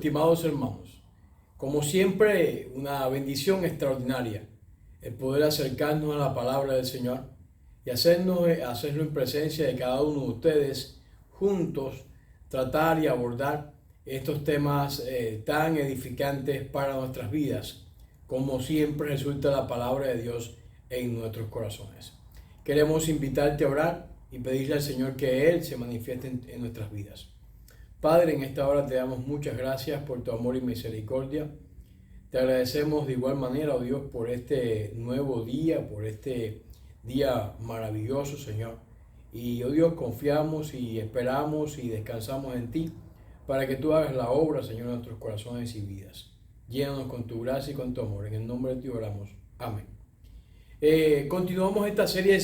estimados hermanos, como siempre, una bendición extraordinaria el poder acercarnos a la palabra del Señor y hacerlo en presencia de cada uno de ustedes, juntos tratar y abordar estos temas tan edificantes para nuestras vidas, como siempre resulta la palabra de Dios en nuestros corazones. Queremos invitarte a orar y pedirle al Señor que Él se manifieste en nuestras vidas. Padre, en esta hora te damos muchas gracias por tu amor y misericordia. Te agradecemos de igual manera, oh Dios, por este nuevo día, por este día maravilloso, Señor. Y, oh Dios, confiamos y esperamos y descansamos en ti para que tú hagas la obra, Señor, en nuestros corazones y vidas. Llénanos con tu gracia y con tu amor. En el nombre de ti oramos. Amén. Continuamos esta serie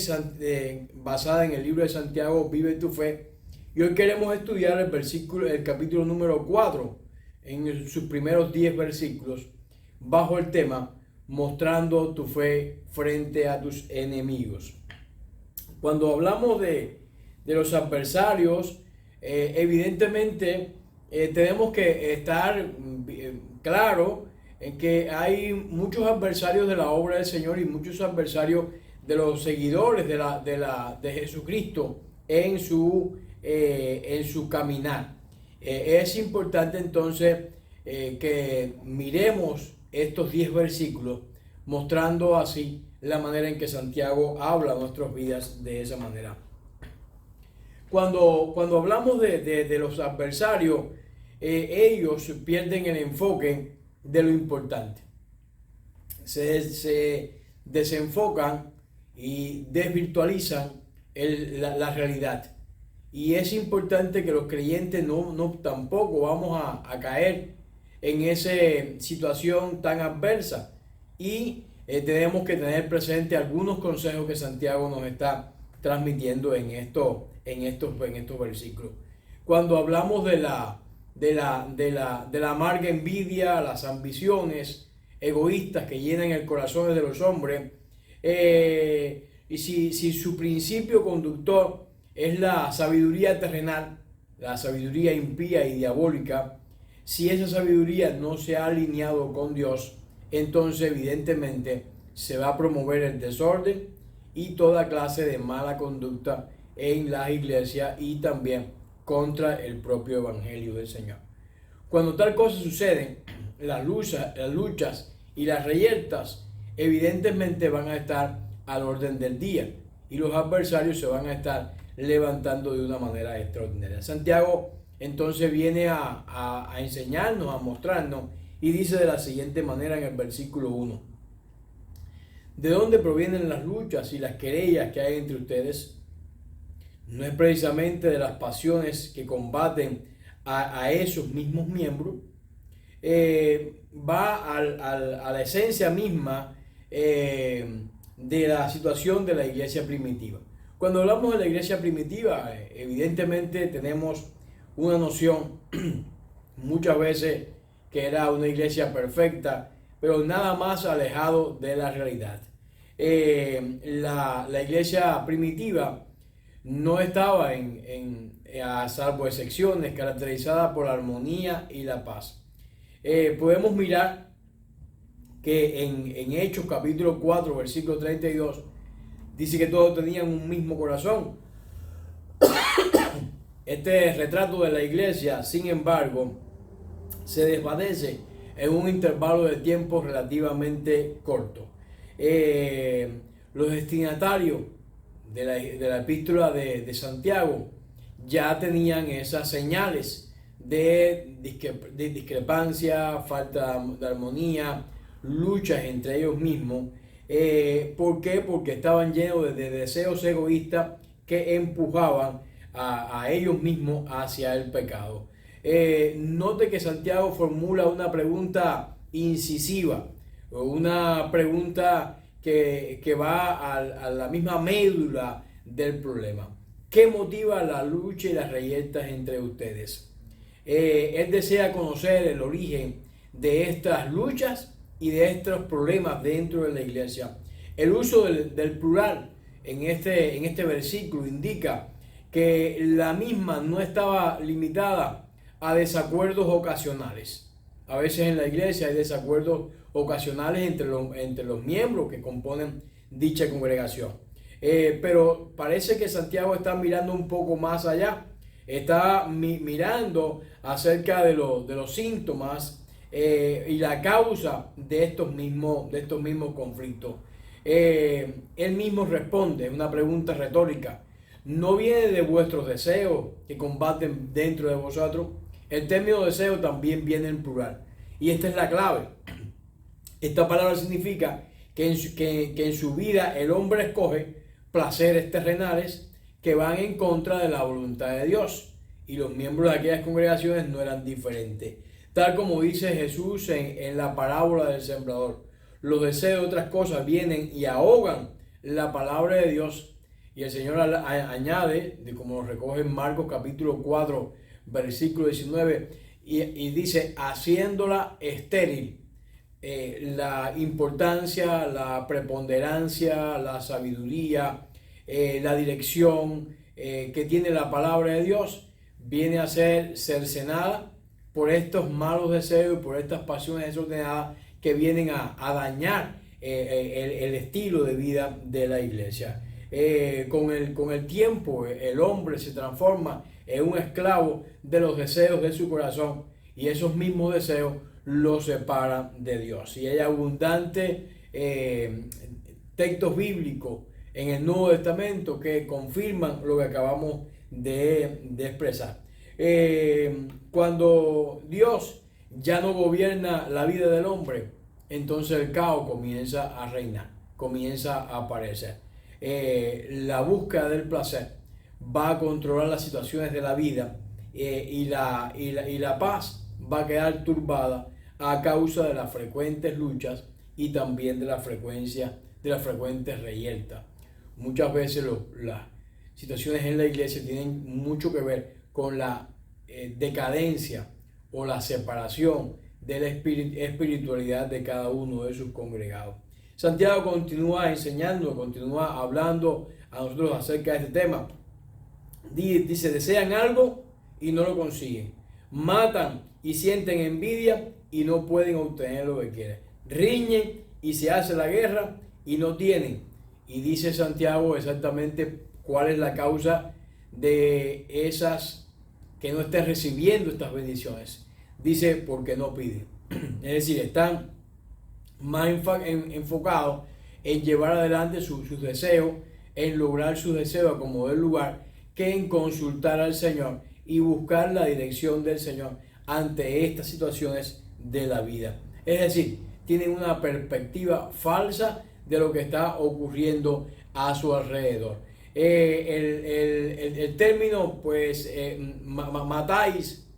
basada en el libro de Santiago, Vive tu Fe. Y hoy queremos estudiar el capítulo número 4, en sus primeros 10 versículos, bajo el tema Mostrando tu fe frente a tus enemigos. Cuando hablamos de los adversarios, evidentemente tenemos que estar claro en que hay muchos adversarios de la obra del Señor y muchos adversarios de los seguidores de Jesucristo en su caminar. Es importante entonces que miremos estos 10 versículos, mostrando así la manera en que Santiago habla a nuestras vidas de esa manera. Cuando hablamos de los adversarios, ellos pierden el enfoque de lo importante. Se desenfocan y desvirtualizan la realidad. Y es importante que los creyentes no tampoco vamos a caer en esa situación tan adversa. Y tenemos que tener presente algunos consejos que Santiago nos está transmitiendo en estos versículos. Cuando hablamos de la amarga envidia, las ambiciones egoístas que llenan el corazón de los hombres, y si su principio conductor es la sabiduría terrenal, la sabiduría impía y diabólica, si esa sabiduría no se ha alineado con Dios, entonces evidentemente se va a promover el desorden y toda clase de mala conducta en las iglesias y también contra el propio evangelio del Señor. Cuando tal cosa sucede, las luchas y las reyertas evidentemente van a estar al orden del día y los adversarios se van a estar levantando de una manera extraordinaria. Santiago entonces viene a enseñarnos, a mostrarnos, y dice de la siguiente manera en el versículo 1: ¿de dónde provienen las luchas y las querellas que hay entre ustedes? ¿No es precisamente de las pasiones que combaten a esos mismos miembros? Va a la esencia misma de la situación de la iglesia primitiva. Cuando hablamos de la iglesia primitiva, evidentemente tenemos una noción muchas veces que era una iglesia perfecta, pero nada más alejado de la realidad. La iglesia primitiva no estaba a salvo excepciones, caracterizada por la armonía y la paz. Podemos mirar que en Hechos capítulo 4, versículo 32, dice que todos tenían un mismo corazón. Este retrato de la iglesia, sin embargo, se desvanece en un intervalo de tiempo relativamente corto. Los destinatarios de la epístola de Santiago ya tenían esas señales de discrepancia, falta de armonía, luchas entre ellos mismos. ¿Por qué? Porque estaban llenos de deseos egoístas que empujaban a ellos mismos hacia el pecado. Note que Santiago formula una pregunta incisiva, una pregunta que va a la misma médula del problema. ¿Qué motiva la lucha y las reyertas entre ustedes? Él desea conocer el origen de estas luchas y de estos problemas dentro de la iglesia. El uso del plural en este versículo indica que la misma no estaba limitada a desacuerdos ocasionales. A veces en la iglesia hay desacuerdos ocasionales entre los miembros que componen dicha congregación. Pero parece que Santiago está mirando un poco más allá, está mirando acerca de los síntomas y la causa de estos mismos conflictos. Él mismo responde, una pregunta retórica: ¿no viene de vuestros deseos que combaten dentro de vosotros? El término deseo también viene en plural. Y esta es la clave. Esta palabra significa que en su vida el hombre escoge placeres terrenales que van en contra de la voluntad de Dios. Y los miembros de aquellas congregaciones no eran diferentes. Tal como dice Jesús en la parábola del sembrador. Los deseos de otras cosas vienen y ahogan la palabra de Dios. Y el Señor añade, como lo recoge en Marcos capítulo 4, versículo 19, y dice, haciéndola estéril. La importancia, la preponderancia, la sabiduría, la dirección que tiene la palabra de Dios viene a ser cercenada por estos malos deseos y por estas pasiones desordenadas que vienen a dañar el estilo de vida de la iglesia. Con el tiempo el hombre se transforma en un esclavo de los deseos de su corazón, y esos mismos deseos lo separan de Dios. Y hay abundantes textos bíblicos en el Nuevo Testamento que confirman lo que acabamos de expresar. Cuando Dios ya no gobierna la vida del hombre, entonces el caos comienza a reinar, comienza a aparecer. La búsqueda del placer va a controlar las situaciones de la vida, y la paz va a quedar turbada a causa de las frecuentes luchas y también de la frecuencia de las frecuentes reyertas. Muchas veces las situaciones en la iglesia tienen mucho que ver con la decadencia o la separación de la espiritualidad de cada uno de sus congregados. Santiago continúa enseñando, continúa hablando a nosotros acerca de este tema. Dice, desean algo y no lo consiguen. Matan y sienten envidia y no pueden obtener lo que quieren. Riñen y se hace la guerra y no tienen. Y dice Santiago exactamente cuál es la causa de esas que no estén recibiendo estas bendiciones. Dice, porque no piden. Es decir, están más enfocados en llevar adelante sus deseos, en lograr sus deseos a como del lugar, que en consultar al Señor y buscar la dirección del Señor ante estas situaciones de la vida. Es decir, tienen una perspectiva falsa de lo que está ocurriendo a su alrededor. El término, pues, matáis,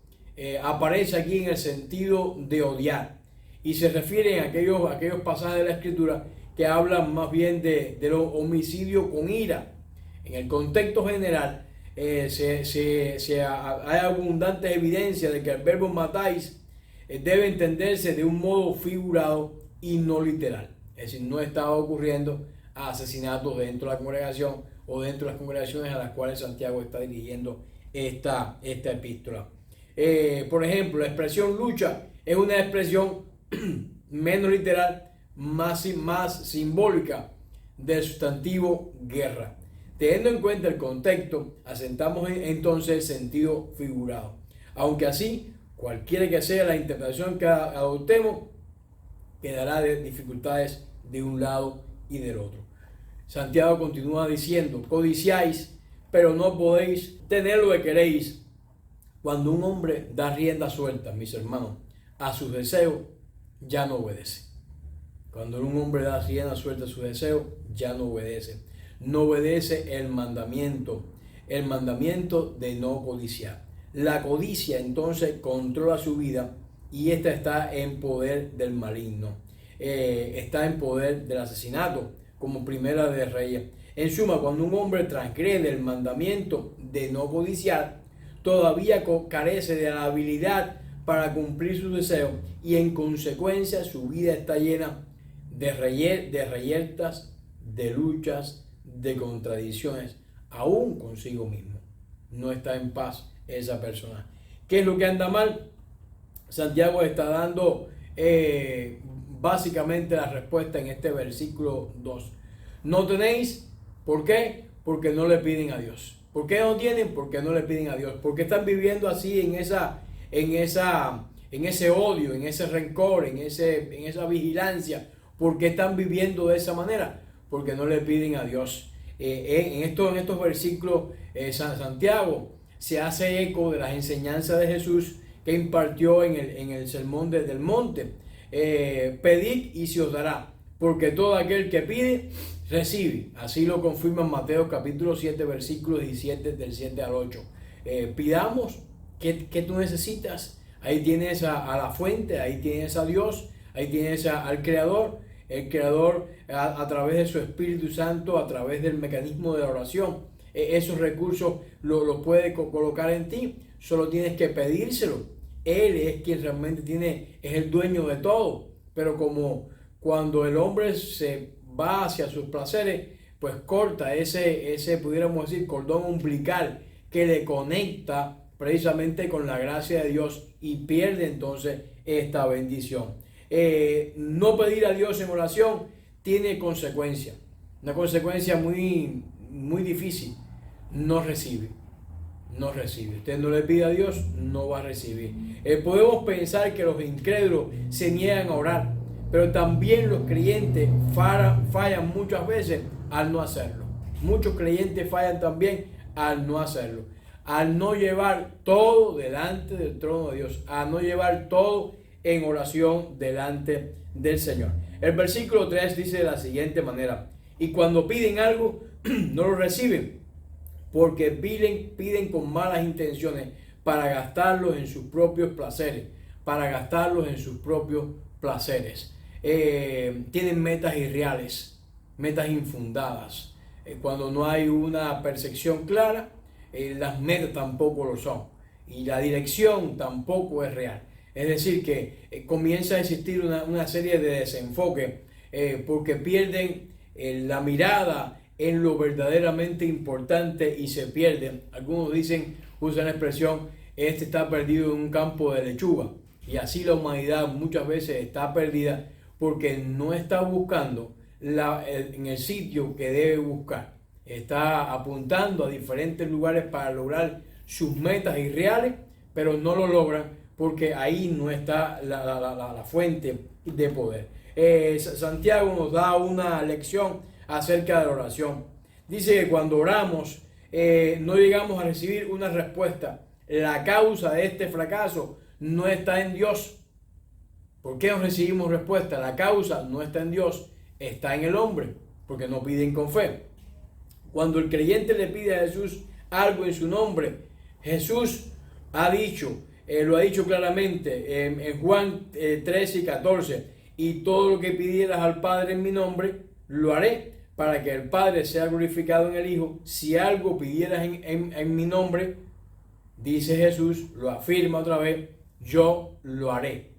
aparece aquí en el sentido de odiar, y se refiere a aquellos pasajes de la Escritura que hablan más bien de los homicidios con ira. En el contexto general, hay abundantes evidencias de que el verbo matáis debe entenderse de un modo figurado y no literal. Es decir, no estaba ocurriendo asesinatos dentro de la congregación o dentro de las congregaciones a las cuales Santiago está dirigiendo esta epístola. Por ejemplo, la expresión lucha es una expresión menos literal, más simbólica del sustantivo guerra. Teniendo en cuenta el contexto, asentamos entonces el sentido figurado. Aunque así, cualquiera que sea la interpretación que adoptemos, quedará de dificultades de un lado y del otro. Santiago continúa diciendo, codiciáis, pero no podéis tener lo que queréis. Cuando un hombre da rienda suelta, mis hermanos, a sus deseos, ya no obedece. Cuando un hombre da rienda suelta a sus deseos, ya no obedece. No obedece el mandamiento de no codiciar. La codicia entonces controla su vida, y esta está en poder del maligno. Está en poder del asesinato, como Primera de Reyes. En suma, cuando un hombre transgrede el mandamiento de no codiciar, todavía carece de la habilidad para cumplir sus deseos, y en consecuencia su vida está llena de reyertas, de luchas, de contradicciones, aún consigo mismo. No está en paz esa persona. ¿Qué es lo que anda mal? Santiago está dando básicamente la respuesta en este versículo 2. No tenéis, ¿por qué? Porque no le piden a Dios. ¿Por qué no tienen? Porque no le piden a Dios. Porque están viviendo así en ese odio, en ese rencor, en esa vigilancia. ¿Por qué están viviendo de esa manera? Porque no le piden a Dios. En estos versículos, Santiago se hace eco de las enseñanzas de Jesús que impartió en el sermón del monte. Pedid y se os dará, porque todo aquel que pide, recibe. Así lo confirma en Mateo capítulo 7, versículos 17, del 7 al 8. Pidamos, ¿qué tú necesitas? Ahí tienes a la fuente, ahí tienes a Dios, ahí tienes al Creador. El Creador a través de su Espíritu Santo, a través del mecanismo de la oración, esos recursos los puede colocar en ti. Solo tienes que pedírselo. Él es quien realmente es el dueño de todo. Pero como cuando el hombre se va hacia sus placeres, pues corta ese pudiéramos decir, cordón umbilical que le conecta precisamente con la gracia de Dios y pierde entonces esta bendición. No pedir a Dios en oración tiene consecuencia, una consecuencia muy, muy difícil. No recibe. Usted no le pide a Dios, no va a recibir. Podemos pensar que los incrédulos se niegan a orar, pero también los creyentes fallan muchas veces al no hacerlo. Muchos creyentes fallan también al no hacerlo, al no llevar todo delante del trono de Dios, a no llevar todo en oración delante del Señor. El versículo 3 dice de la siguiente manera: y cuando piden algo, no lo reciben, porque piden con malas intenciones para gastarlos en sus propios placeres, tienen metas irreales, metas infundadas. Cuando no hay una percepción clara, las metas tampoco lo son, y la dirección tampoco es real. Es decir, que comienza a existir una serie de desenfoque porque pierden la mirada en lo verdaderamente importante y se pierden. Algunos usan la expresión, este está perdido en un campo de lechuga. Y así la humanidad muchas veces está perdida porque no está buscando en el sitio que debe buscar. Está apuntando a diferentes lugares para lograr sus metas irreales, pero no lo logran porque ahí no está la fuente de poder. Santiago nos da una lección acerca de la oración. Dice que cuando oramos no llegamos a recibir una respuesta. La causa de este fracaso no está en Dios. ¿Por qué no recibimos respuesta? La causa no está en Dios, está en el hombre, porque no piden con fe. Cuando el creyente le pide a Jesús algo en su nombre, Jesús lo ha dicho claramente en Juan 13 y 14, y todo lo que pidieras al Padre en mi nombre, lo haré, para que el Padre sea glorificado en el Hijo. Si algo pidieras en mi nombre, dice Jesús, lo afirma otra vez, yo lo haré.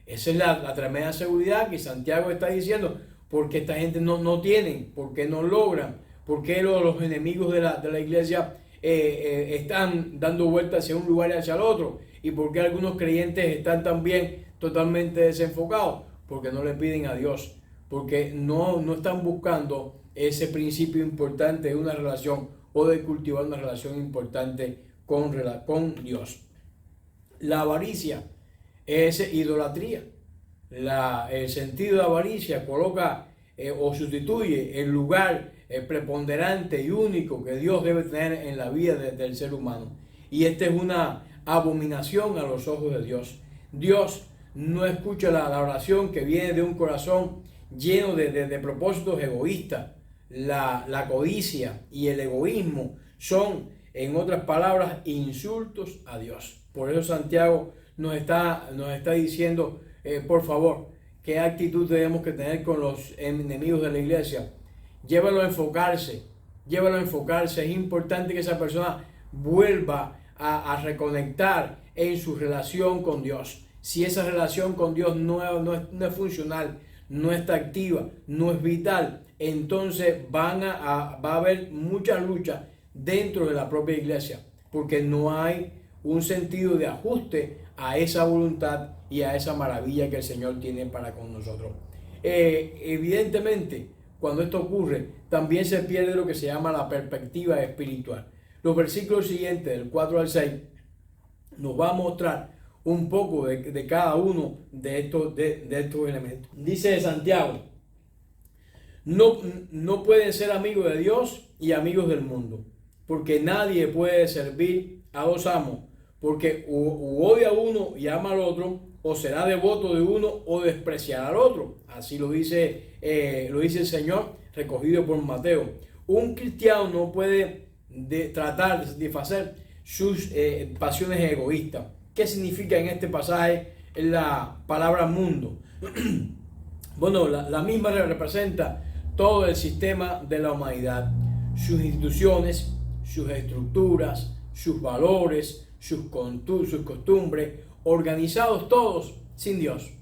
Esa es la tremenda seguridad que Santiago está diciendo, porque esta gente no tienen, porque no logran, porque los enemigos de la iglesia están dando vueltas hacia un lugar y hacia el otro, y porque algunos creyentes están también totalmente desenfocados, porque no le piden a Dios, porque no están buscando ese principio importante de una relación o de cultivar una relación importante con Dios. La avaricia es idolatría. El sentido de avaricia coloca o sustituye el lugar preponderante y único que Dios debe tener en la vida del ser humano. Y esta es una abominación a los ojos de Dios. Dios no escucha la oración que viene de un corazón lleno de propósitos egoístas. La codicia y el egoísmo son, en otras palabras, insultos a Dios. Por eso Santiago nos está diciendo, por favor, qué actitud tenemos que tener con los enemigos de la iglesia. Llévalo a enfocarse. Es importante que esa persona vuelva a reconectar en su relación con Dios. Si esa relación con Dios no es funcional, no está activa, no es vital, entonces va a haber mucha lucha dentro de la propia iglesia, porque no hay un sentido de ajuste a esa voluntad y a esa maravilla que el Señor tiene para con nosotros. Evidentemente, cuando esto ocurre, también se pierde lo que se llama la perspectiva espiritual. Los versículos siguientes, del 4 al 6, nos va a mostrar un poco de cada uno de estos elementos. Dice Santiago, no pueden ser amigos de Dios y amigos del mundo, porque nadie puede servir a dos amos, porque o odia a uno y ama al otro, o será devoto de uno o despreciará al otro. Así lo dice el Señor, recogido por Mateo. Un cristiano no puede tratar de satisfacer sus pasiones egoístas. ¿Qué significa en este pasaje la palabra mundo? Bueno, la misma representa todo el sistema de la humanidad, sus instituciones, sus estructuras, sus valores, sus costumbres, organizados todos sin Dios.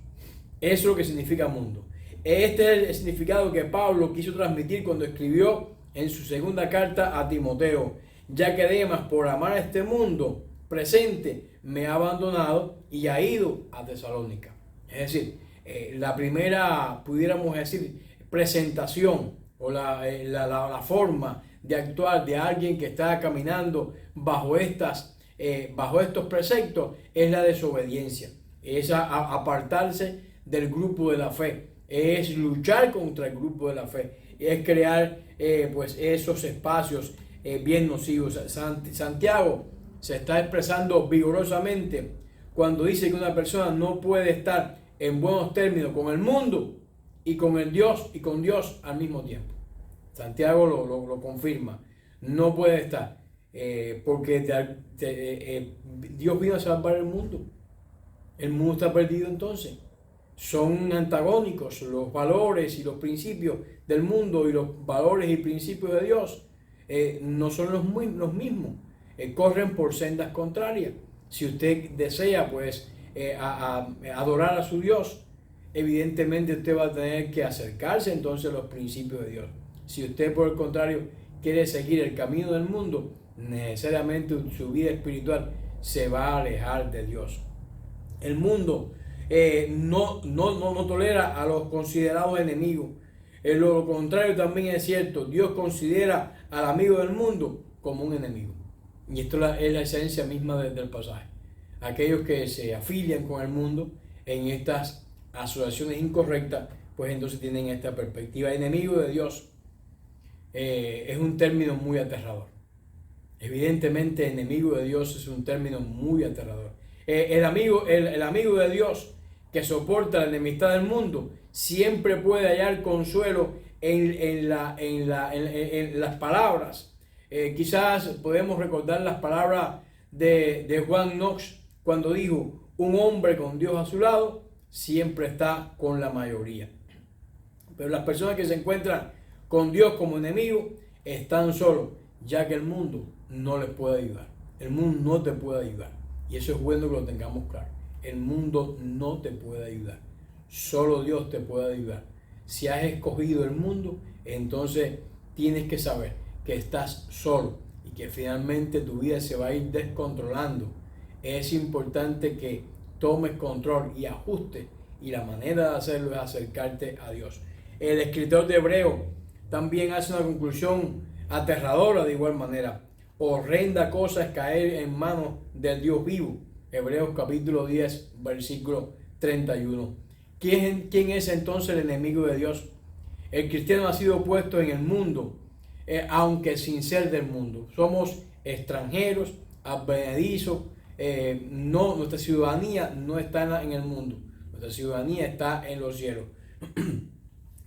Eso es lo que significa mundo. Este es el significado que Pablo quiso transmitir cuando escribió en su segunda carta a Timoteo, ya que Demas, por amar a este mundo presente, me ha abandonado y ha ido a Tesalónica. Es decir, la primera, pudiéramos decir, presentación o la forma de actuar de alguien que está caminando bajo estos preceptos es la desobediencia, es apartarse del grupo de la fe, es luchar contra el grupo de la fe, es crear pues esos espacios bien nocivos. Santiago se está expresando vigorosamente cuando dice que una persona no puede estar en buenos términos con el mundo y con el Dios y con Dios al mismo tiempo. Santiago lo confirma. No puede estar porque Dios vino a salvar el mundo. El mundo está perdido entonces. Son antagónicos los valores y los principios del mundo y los valores y principios de Dios. No son los mismos. Corren por sendas contrarias. Si usted desea pues adorar a su Dios, evidentemente usted va a tener que acercarse entonces a los principios de Dios. Si usted por el contrario quiere seguir el camino del mundo, necesariamente su vida espiritual se va a alejar de Dios. El mundo no tolera a los considerados enemigos. Lo contrario también es cierto. Dios considera al amigo del mundo como un enemigo. Y esto es la esencia misma del pasaje. Aquellos que se afilian con el mundo en estas asociaciones incorrectas, pues entonces tienen esta perspectiva. Enemigo de Dios es un término muy aterrador. Evidentemente, enemigo de Dios es un término muy aterrador. El amigo de Dios que soporta la enemistad del mundo siempre puede hallar consuelo en las palabras. Quizás podemos recordar las palabras de Juan Knox cuando dijo: un hombre con Dios a su lado siempre está con la mayoría. Pero las personas que se encuentran con Dios como enemigo están solos, ya que el mundo no les puede ayudar. El mundo no te puede ayudar. Y eso es bueno que lo tengamos claro. El mundo no te puede ayudar. Solo Dios te puede ayudar. Si has escogido el mundo, entonces tienes que saber que estás solo y que finalmente tu vida se va a ir descontrolando. Es importante que tomes control y ajustes, y la manera de hacerlo es acercarte a Dios. El escritor de Hebreo también hace una conclusión aterradora de igual manera. Horrenda cosa es caer en manos del Dios vivo. Hebreos capítulo 10, versículo 31. ¿Quién es entonces el enemigo de Dios? El cristiano ha sido puesto en el mundo, aunque sin ser del mundo. Somos extranjeros, advenedizos. Nuestra ciudadanía no está en el mundo. Nuestra ciudadanía está en los cielos.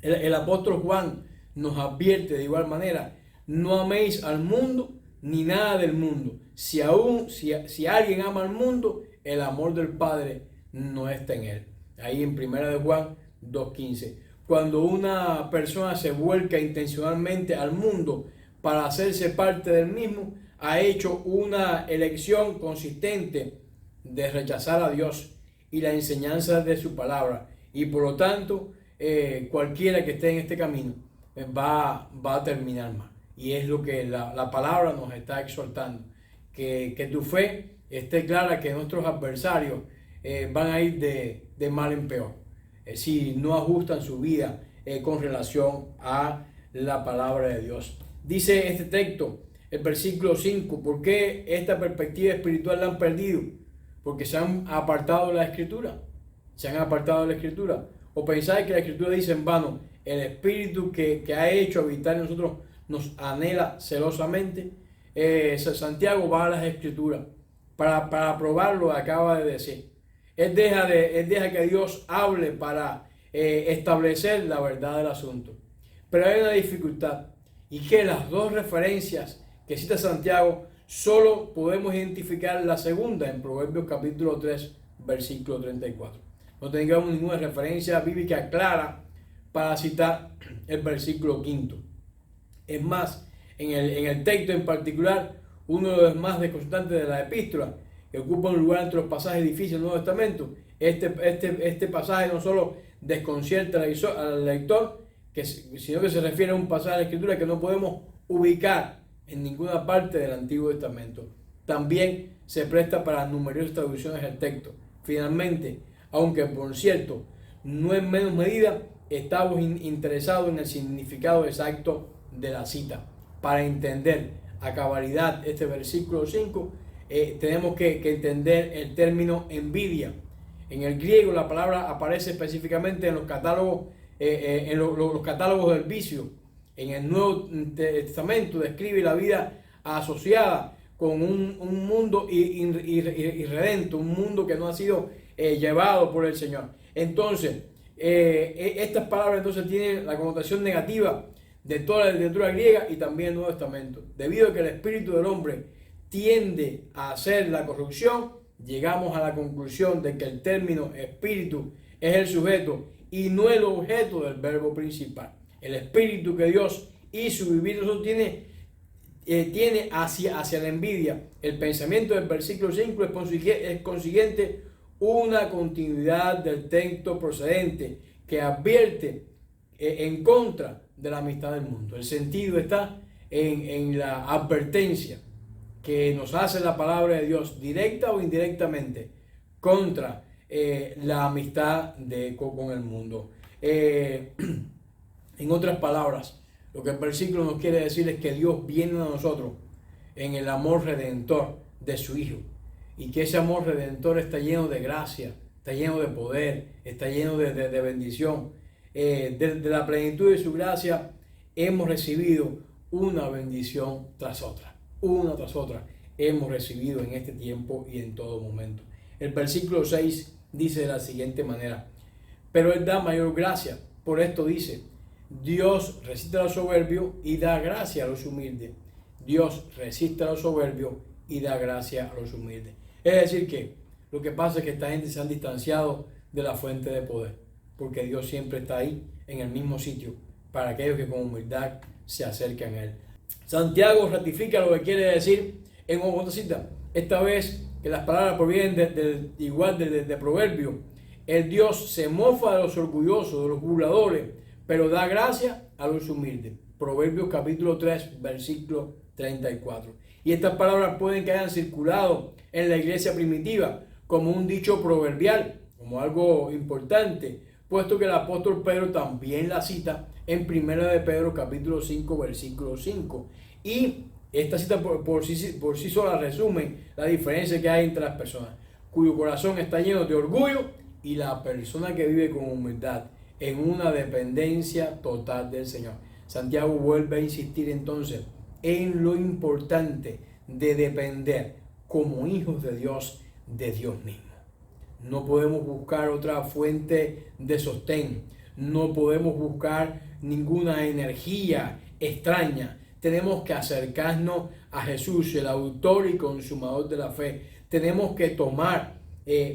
El apóstol Juan nos advierte de igual manera: no améis al mundo ni nada del mundo. Si alguien ama al mundo, el amor del Padre no está en él. Ahí en 1 de Juan 2:15. Cuando una persona se vuelca intencionalmente al mundo para hacerse parte del mismo, ha hecho una elección consistente de rechazar a Dios y la enseñanza de su palabra, y por lo tanto cualquiera que esté en este camino va a terminar mal. Y es lo que la palabra nos está exhortando, que tu fe esté clara, que nuestros adversarios van a ir de mal en peor, si no ajustan su vida con relación a la palabra de Dios. Dice este texto, el versículo 5, ¿por qué esta perspectiva espiritual la han perdido? Porque se han apartado de la Escritura. Se han apartado de la Escritura. O pensáis que la Escritura dice en vano, el Espíritu que ha hecho habitar en nosotros nos anhela celosamente. Santiago va a las Escrituras para probar lo que acaba de decir. Él deja que Dios hable para establecer la verdad del asunto. Pero hay una dificultad, y que las dos referencias que cita Santiago solo podemos identificar la segunda en Proverbios capítulo 3, versículo 34. No tengamos ninguna referencia bíblica clara para citar el versículo 5. Es más, en el texto en particular, uno de los más desconcertantes de la epístola, que ocupa un lugar entre los pasajes difíciles del Nuevo Testamento, este pasaje no solo desconcierta al lector, sino que se refiere a un pasaje de la Escritura que no podemos ubicar en ninguna parte del Antiguo Testamento. También se presta para numerosas traducciones del texto. Finalmente, aunque por cierto, no en menos medida, estamos interesados en el significado exacto de la cita. Para entender a cabalidad este versículo 5, tenemos que entender el término envidia. En el griego la palabra aparece específicamente en los catálogos, los catálogos del vicio. En el Nuevo Testamento describe la vida asociada con un mundo irredento, un mundo que no ha sido llevado por el Señor. Entonces, estas palabras entonces tienen la connotación negativa de toda la literatura griega y también el Nuevo Testamento. Debido a que el espíritu del hombre tiende a hacer la corrupción, llegamos a la conclusión de que el término espíritu es el sujeto y no el objeto del verbo principal. El espíritu que Dios hizo vivir nosotros tiene hacia la envidia. El pensamiento del versículo 5 es consiguiente una continuidad del texto procedente que advierte en contra de la amistad del mundo. El sentido está en la advertencia que nos hace la palabra de Dios, directa o indirectamente, contra la amistad con el mundo. En otras palabras, lo que el versículo nos quiere decir es que Dios viene a nosotros en el amor redentor de su Hijo, y que ese amor redentor está lleno de gracia, está lleno de poder, está lleno de bendición. De la plenitud de su gracia hemos recibido una bendición tras otra. Una tras otra hemos recibido en este tiempo y en todo momento. El versículo 6 dice de la siguiente manera: pero Él da mayor gracia. Por esto dice: Dios resiste a los soberbios y da gracia a los humildes. Dios resiste a los soberbios y da gracia a los humildes. Es decir que lo que pasa es que esta gente se han distanciado de la fuente de poder, porque Dios siempre está ahí, en el mismo sitio, para aquellos que con humildad se acercan a Él. Santiago ratifica lo que quiere decir en otra cita, esta vez que las palabras provienen de Proverbios. El Dios se mofa de los orgullosos, de los burladores, pero da gracia a los humildes. Proverbios capítulo 3, versículo 34. Y estas palabras pueden que hayan circulado en la iglesia primitiva como un dicho proverbial, como algo importante, puesto que el apóstol Pedro también la cita en 1 de Pedro capítulo 5, versículo 5. Y esta cita por sí sola resume la diferencia que hay entre las personas, cuyo corazón está lleno de orgullo, y la persona que vive con humildad en una dependencia total del Señor. Santiago vuelve a insistir entonces en lo importante de depender como hijos de Dios mismo. No podemos buscar otra fuente de sostén, no podemos buscar ninguna energía extraña. Tenemos que acercarnos a Jesús, el autor y consumador de la fe. Tenemos que tomar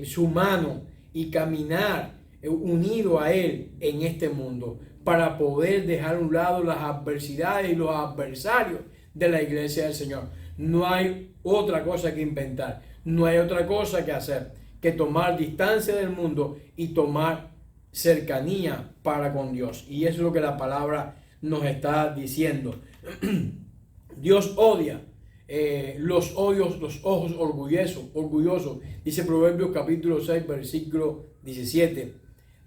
su mano y caminar unido a Él en este mundo, para poder dejar a un lado las adversidades y los adversarios de la iglesia del Señor. No hay otra cosa que inventar, no hay otra cosa que hacer que tomar distancia del mundo y tomar cercanía para con Dios. Y eso es lo que la palabra nos está diciendo. Dios odia los ojos orgullosos, dice Proverbios capítulo 6, versículo 17.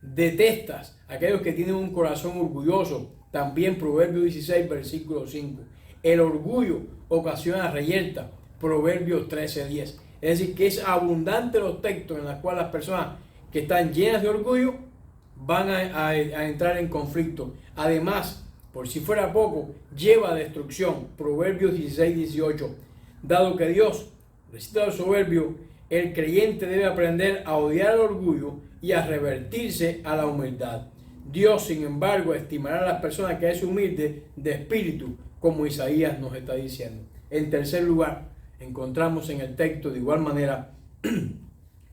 Detestas a aquellos que tienen un corazón orgulloso, también Proverbios 16, versículo 5. El orgullo ocasiona reyerta, Proverbios 13:10. Es decir, que es abundante los textos en los cuales las personas que están llenas de orgullo van a entrar en conflicto. Además, por si fuera poco, lleva a destrucción, Proverbios 16:18. Dado que Dios resiste al soberbio, el creyente debe aprender a odiar el orgullo y a revertirse a la humildad. Dios, sin embargo, estimará a las personas que es humilde de espíritu, como Isaías nos está diciendo. En tercer lugar, encontramos en el texto de igual manera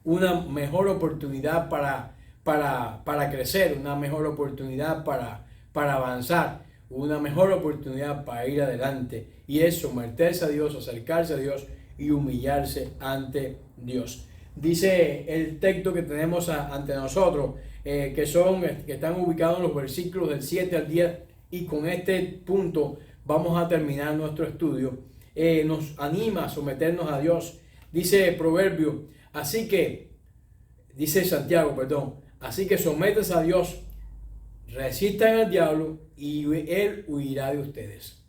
una mejor oportunidad para crecer, una mejor oportunidad para avanzar, una mejor oportunidad para ir adelante, y es someterse a Dios, acercarse a Dios y humillarse ante Dios. Dice el texto que tenemos ante nosotros, que están ubicados en los versículos del 7 al 10, y con este punto vamos a terminar nuestro estudio. Nos anima a someternos a Dios. Dice Proverbio, dice Santiago, así que sométanse a Dios, resistan al diablo y él huirá de ustedes.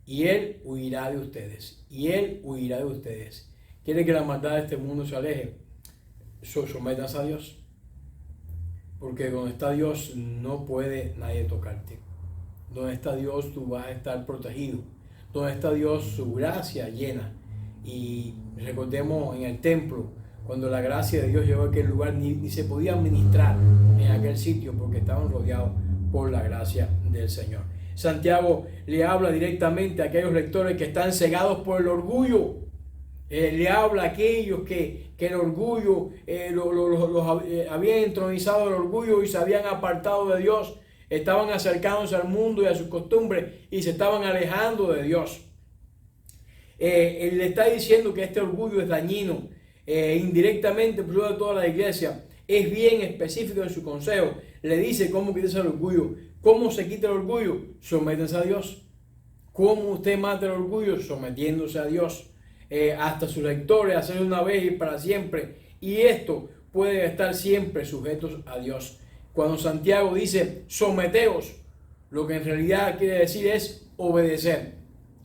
Y él huirá de ustedes. Y él huirá de ustedes. ¿Quiere que la maldad de este mundo se aleje? Sométanse a Dios. Porque donde está Dios no puede nadie tocarte. Donde está Dios tú vas a estar protegido. Donde está Dios su gracia llena. Y recordemos en el templo, cuando la gracia de Dios llegó a aquel lugar, ni se podía ministrar en aquel sitio porque estaban rodeados por la gracia del Señor. Santiago le habla directamente a aquellos lectores que están cegados por el orgullo. Le habla a aquellos que el orgullo habían entronizado el orgullo y se habían apartado de Dios, estaban acercándose al mundo y a sus costumbres y se estaban alejando de Dios. Él le está diciendo que este orgullo es dañino. Indirectamente, por de toda la iglesia, es bien específico en su consejo. Le dice cómo quitarse el orgullo. ¿Cómo se quita el orgullo? Sométense a Dios. ¿Cómo usted mata el orgullo? Sometiéndose a Dios. Hasta sus lectores, hacer una vez y para siempre. Y esto puede estar siempre sujetos a Dios. Cuando Santiago dice someteos, lo que en realidad quiere decir es obedecer.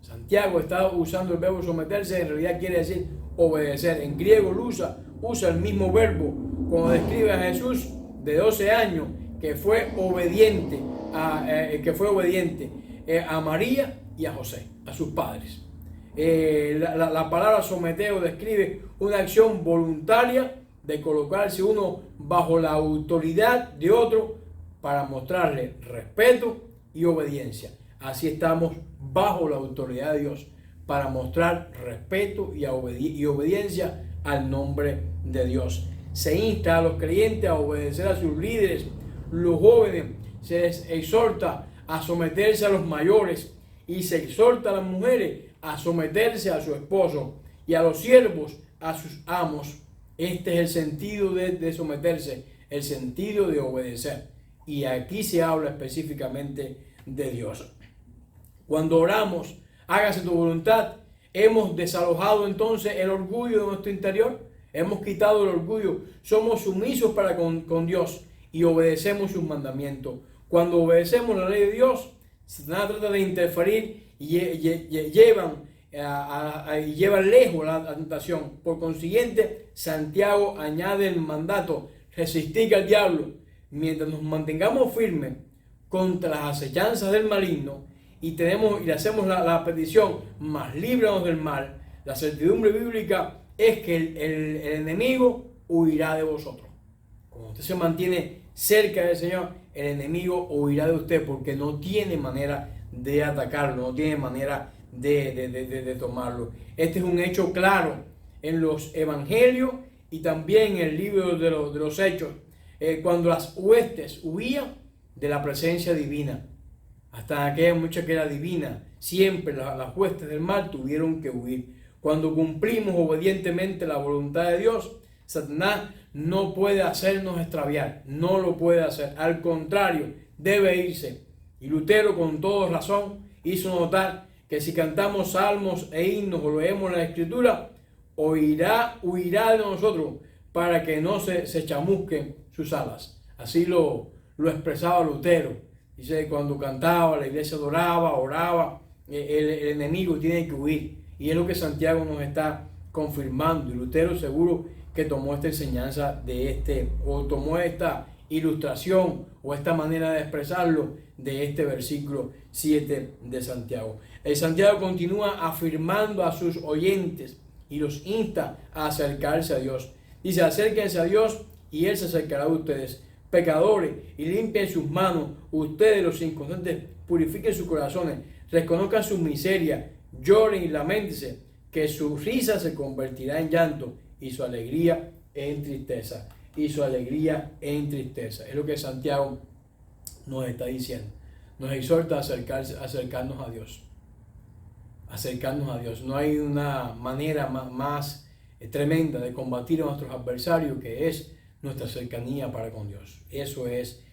Santiago está usando el verbo someterse, en realidad quiere decir obedecer. En griego usa el mismo verbo cuando describe a Jesús de 12 años que fue obediente a María y a José, a sus padres. La palabra someteo describe una acción voluntaria de colocarse uno bajo la autoridad de otro para mostrarle respeto y obediencia. Así estamos bajo la autoridad de Dios para mostrar respeto y obediencia al nombre de Dios. Se insta a los creyentes a obedecer a sus líderes. Los jóvenes se les exhorta a someterse a los mayores y se exhorta a las mujeres a someterse a su esposo y a los siervos a sus amos. Este es el sentido de someterse, el sentido de obedecer. Y aquí se habla específicamente de Dios. Cuando oramos, hágase tu voluntad, hemos desalojado entonces el orgullo de nuestro interior, hemos quitado el orgullo, somos sumisos para con Dios y obedecemos sus mandamientos. Cuando obedecemos la ley de Dios, Satanás trata de interferir y llevan lejos la tentación. Por consiguiente, Santiago añade el mandato: resistir al diablo. Mientras nos mantengamos firmes contra las acechanzas del maligno y le hacemos la petición: más líbranos del mal, la certidumbre bíblica es que el enemigo huirá de vosotros. Cuando usted se mantiene cerca del Señor, el enemigo huirá de usted porque no tiene manera de atacarlo, no tiene manera de tomarlo. Este es un hecho claro en los evangelios y también en el libro de los Hechos, cuando las huestes huían de la presencia divina. Hasta aquella mucha que era divina, siempre las huestes del mal tuvieron que huir. Cuando cumplimos obedientemente la voluntad de Dios, Satanás no puede hacernos extraviar, no lo puede hacer. Al contrario, debe irse. Y Lutero, con toda razón, hizo notar que si cantamos salmos e himnos o leemos la Escritura, huirá de nosotros para que no se chamusquen sus alas. Así lo expresaba Lutero. Dice, cuando cantaba, la iglesia adoraba, oraba, el enemigo tiene que huir. Y es lo que Santiago nos está confirmando. Y Lutero seguro que tomó esta enseñanza o tomó esta ilustración o esta manera de expresarlo de este versículo 7 de Santiago. El Santiago continúa afirmando a sus oyentes y los insta a acercarse a Dios. Dice, acérquense a Dios y Él se acercará a ustedes. Pecadores, y limpien sus manos. Ustedes, los inconstantes, purifiquen sus corazones. Reconozcan su miseria. Lloren y lamentense, que su risa se convertirá en llanto y su alegría en tristeza. Y su alegría en tristeza. Es lo que Santiago nos está diciendo. Nos exhorta a acercarnos a Dios. Acercarnos a Dios. No hay una manera más tremenda de combatir a nuestros adversarios que es nuestra cercanía para con Dios. Eso es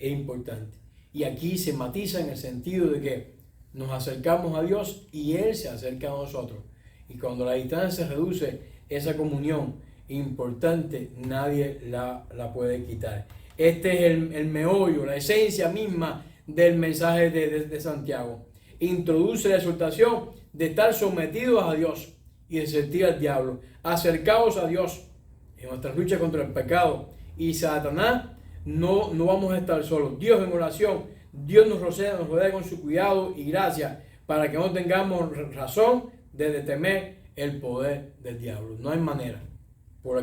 importante. Y aquí se matiza en el sentido de que nos acercamos a Dios y Él se acerca a nosotros. Y cuando la distancia se reduce, esa comunión importante nadie la puede quitar. Este es el meollo, la esencia misma del mensaje de Santiago. Introduce la exhortación de estar sometidos a Dios y de sentir al diablo. Acercaos a Dios en nuestra lucha contra el pecado y Satanás. No vamos a estar solos. Dios en oración, Dios nos rodea con su cuidado y gracia para que no tengamos razón de temer el poder del diablo. No hay manera por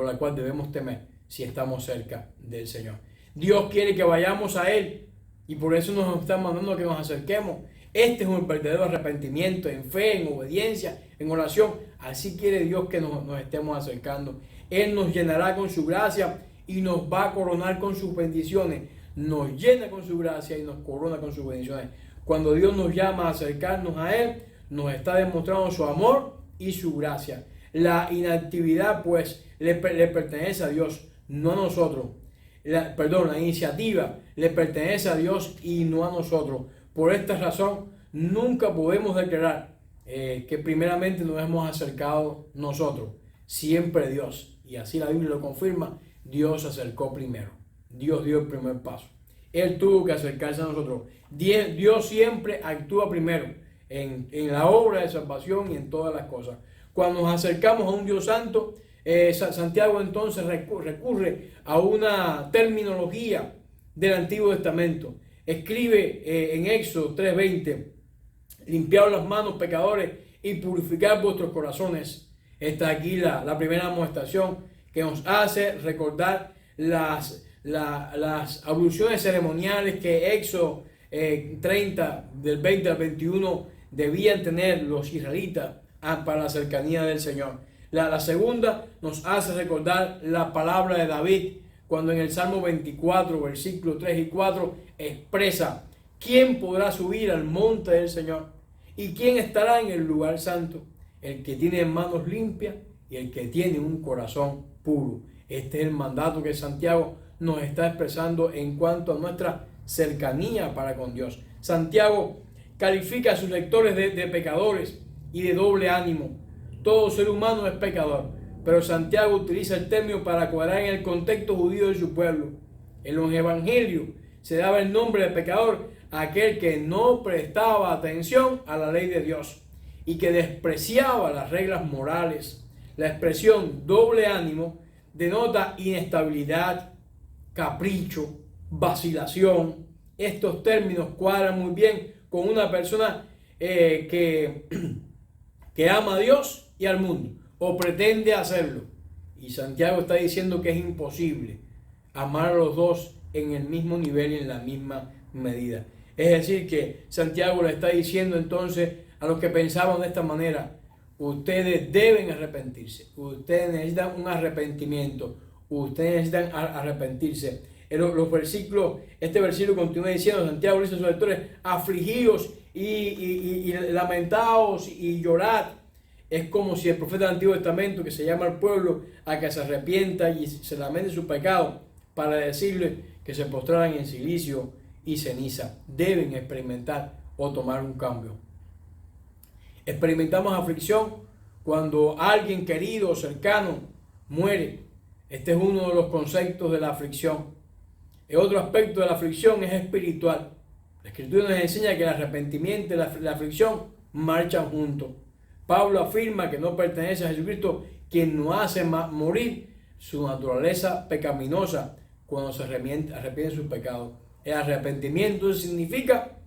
la cual debemos temer si estamos cerca del Señor. Dios quiere que vayamos a Él y por eso nos está mandando a que nos acerquemos. Este es un verdadero arrepentimiento en fe, en obediencia, en oración. Así quiere Dios que nos estemos acercando. Él nos llenará con su gracia y nos va a coronar con sus bendiciones. Nos llena con su gracia y nos corona con sus bendiciones. Cuando Dios nos llama a acercarnos a Él, nos está demostrando su amor y su gracia. La inactividad, pues, le pertenece a Dios, no a nosotros. La iniciativa le pertenece a Dios y no a nosotros. Por esta razón, nunca podemos declarar que primeramente nos hemos acercado nosotros. Siempre Dios. Y así la Biblia lo confirma. Dios se acercó primero. Dios dio el primer paso. Él tuvo que acercarse a nosotros. Dios siempre actúa primero en la obra de salvación y en todas las cosas. Cuando nos acercamos a un Dios santo, Santiago entonces recurre a una terminología del Antiguo Testamento. Escribe en Éxodo 3:20, limpiaos las manos, pecadores, y purificad vuestros corazones. Está aquí la primera amonestación que nos hace recordar las abluciones ceremoniales que Éxodo 30, del 20 al 21, debían tener los israelitas para la cercanía del Señor. La segunda nos hace recordar la palabra de David, cuando en el Salmo 24, versículos 3 y 4, expresa: ¿quién podrá subir al monte del Señor? ¿Y quién estará en el lugar santo? El que tiene manos limpias y el que tiene un corazón puro. Este es el mandato que Santiago nos está expresando en cuanto a nuestra cercanía para con Dios. Santiago califica a sus lectores de pecadores y de doble ánimo. Todo ser humano es pecador, pero Santiago utiliza el término para cuadrar en el contexto judío de su pueblo. En los evangelios se daba el nombre de pecador a aquel que no prestaba atención a la ley de Dios y que despreciaba las reglas morales. La expresión doble ánimo denota inestabilidad, capricho, vacilación. Estos términos cuadran muy bien con una persona que ama a Dios y al mundo, o pretende hacerlo. Y Santiago está diciendo que es imposible amar a los dos en el mismo nivel y en la misma medida. Es decir, que Santiago le está diciendo entonces a los que pensaban de esta manera: ustedes deben arrepentirse, ustedes necesitan un arrepentimiento, ustedes necesitan arrepentirse. Este versículo continúa diciendo, Santiago dice a sus lectores: afligidos y lamentaos y llorad. Es como si el profeta del Antiguo Testamento, que se llama al pueblo a que se arrepienta y se lamente su pecado, para decirle que se postraran en silicio y ceniza. Deben experimentar o tomar un cambio. Experimentamos aflicción cuando alguien querido o cercano muere. Este es uno de los conceptos de la aflicción. El otro aspecto de la aflicción es espiritual. La Escritura nos enseña que el arrepentimiento y la aflicción marchan juntos. Pablo afirma que no pertenece a Jesucristo quien nos hace morir su naturaleza pecaminosa cuando se arrepiente de sus pecados. El arrepentimiento significa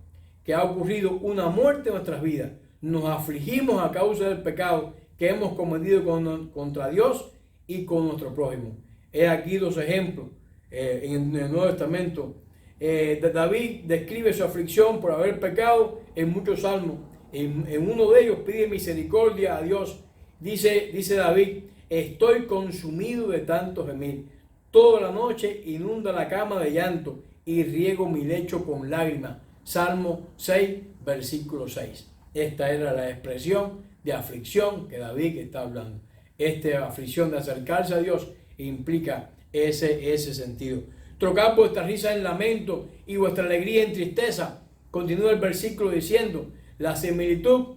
que ha ocurrido una muerte en nuestras vidas. Nos afligimos a causa del pecado que hemos cometido contra Dios y con nuestro prójimo. He aquí dos ejemplos en el Nuevo Testamento. David describe su aflicción por haber pecado en muchos salmos. En uno de ellos pide misericordia a Dios. Dice David: estoy consumido de tanto gemir. Toda la noche inunda la cama de llanto y riego mi lecho con lágrimas. Salmo 6, versículo 6. Esta era la expresión de aflicción que David está hablando. Esta aflicción de acercarse a Dios implica ese sentido. Trocad vuestra risa en lamento y vuestra alegría en tristeza. Continúa el versículo diciendo: la similitud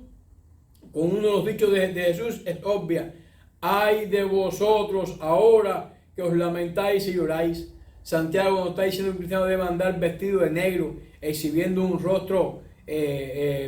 con uno de los dichos de Jesús es obvia. Ay de vosotros ahora que os lamentáis y lloráis. Santiago nos está diciendo que un cristiano debe andar vestido de negro, exhibiendo un rostro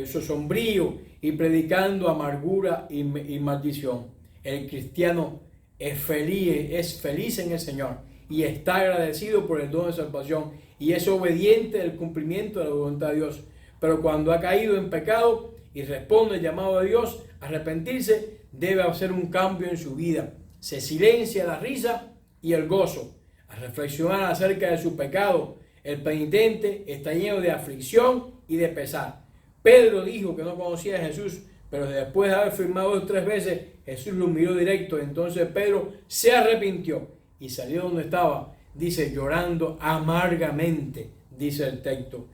sombrío y predicando amargura y maldición. El cristiano es feliz en el Señor y está agradecido por el don de salvación y es obediente del cumplimiento de la voluntad de Dios. Pero cuando ha caído en pecado y responde al llamado de Dios a arrepentirse, debe hacer un cambio en su vida. Se silencia la risa y el gozo. Al reflexionar acerca de su pecado, el penitente está lleno de aflicción y de pesar. Pedro dijo que no conocía a Jesús, pero después de haber firmado 3 veces, Jesús lo miró directo. Entonces Pedro se arrepintió y salió donde estaba, dice, llorando amargamente, dice el texto.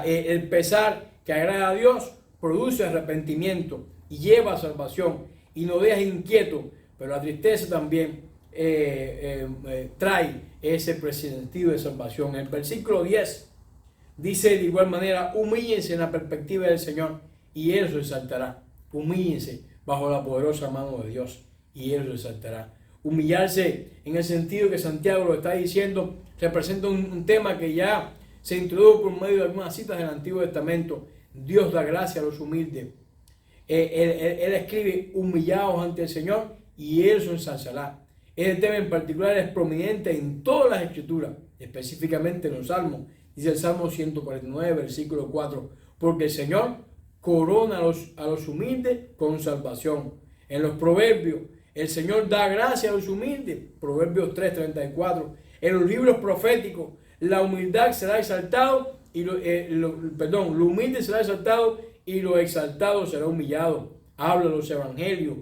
El pesar que agrada a Dios produce arrepentimiento y lleva a salvación y nos deja inquietos, pero la tristeza también trae ese sentido de salvación. El versículo 10 dice de igual manera: humíllense en la perspectiva del Señor y Él os exaltará. Humíllense bajo la poderosa mano de Dios y Él os exaltará. Humillarse, en el sentido que Santiago lo está diciendo, representa un tema que ya se introdujo por medio de algunas citas del Antiguo Testamento. Dios da gracia a los humildes. Él escribe: humillaos ante el Señor y Él os ensalzará. Este tema en particular es prominente en todas las escrituras, específicamente en los salmos. Dice el Salmo 149, versículo 4: porque el Señor corona a los humildes con salvación. En los Proverbios, el Señor da gracia a los humildes. Proverbios 3:34. En los libros proféticos, la humildad será exaltado lo humilde será exaltado y lo exaltado será humillado. Habla los evangelios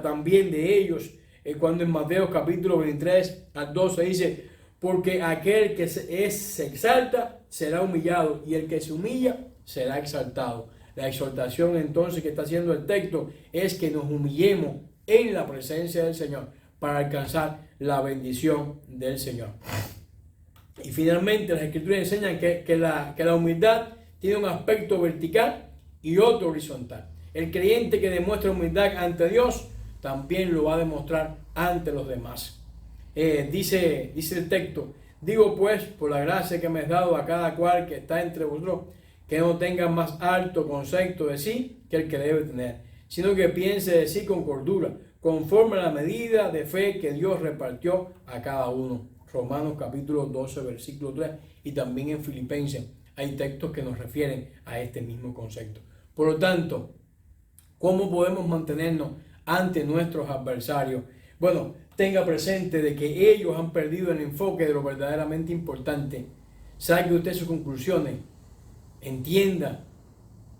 también de ellos. Cuando en Mateo capítulo 23 al 12 dice: porque aquel que se exalta será humillado y el que se humilla será exaltado. La exhortación entonces que está haciendo el texto es que nos humillemos en la presencia del Señor para alcanzar la bendición del Señor. Y finalmente las Escrituras enseñan que la humildad tiene un aspecto vertical y otro horizontal. El creyente que demuestra humildad ante Dios también lo va a demostrar ante los demás. Dice el texto: digo pues, por la gracia que me has dado a cada cual que está entre vosotros, que no tenga más alto concepto de sí que el que debe tener, sino que piense de sí con cordura, conforme a la medida de fe que Dios repartió a cada uno. Romanos capítulo 12, versículo 3, y también en Filipenses hay textos que nos refieren a este mismo concepto. Por lo tanto, ¿cómo podemos mantenernos ante nuestros adversarios? Bueno, tenga presente de que ellos han perdido el enfoque de lo verdaderamente importante. Saque usted sus conclusiones, entienda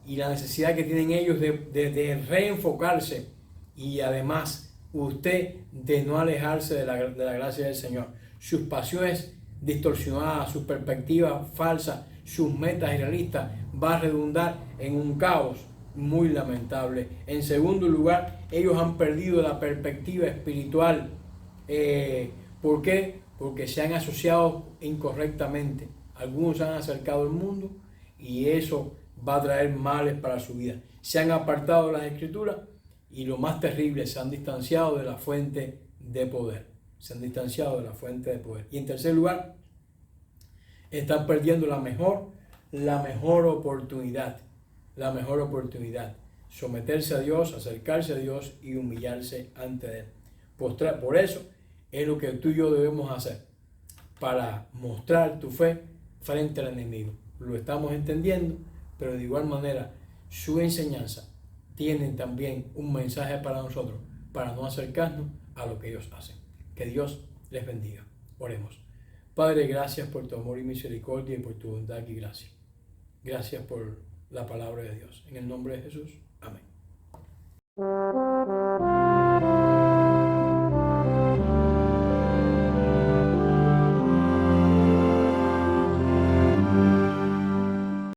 y la necesidad que tienen ellos de reenfocarse, y además usted de no alejarse de la gracia del Señor. Sus pasiones distorsionadas, sus perspectivas falsas, sus metas irrealistas va a redundar en un caos muy lamentable. En segundo lugar, ellos han perdido la perspectiva espiritual. ¿Por qué? Porque se han asociado incorrectamente. Algunos se han acercado al mundo y eso va a traer males para su vida. Se han apartado de las Escrituras y lo más terrible, se han distanciado de la fuente de poder. Se han distanciado de la fuente de poder. Y en tercer lugar, están perdiendo la mejor oportunidad. La mejor oportunidad. Someterse a Dios, acercarse a Dios y humillarse ante Él. Por eso es lo que tú y yo debemos hacer para mostrar tu fe frente al enemigo. Lo estamos entendiendo, pero de igual manera su enseñanza tiene también un mensaje para nosotros, para no acercarnos a lo que ellos hacen. Que Dios les bendiga. Oremos. Padre, gracias por tu amor y misericordia y por tu bondad y gracia. Gracias por la palabra de Dios. En el nombre de Jesús. Amén.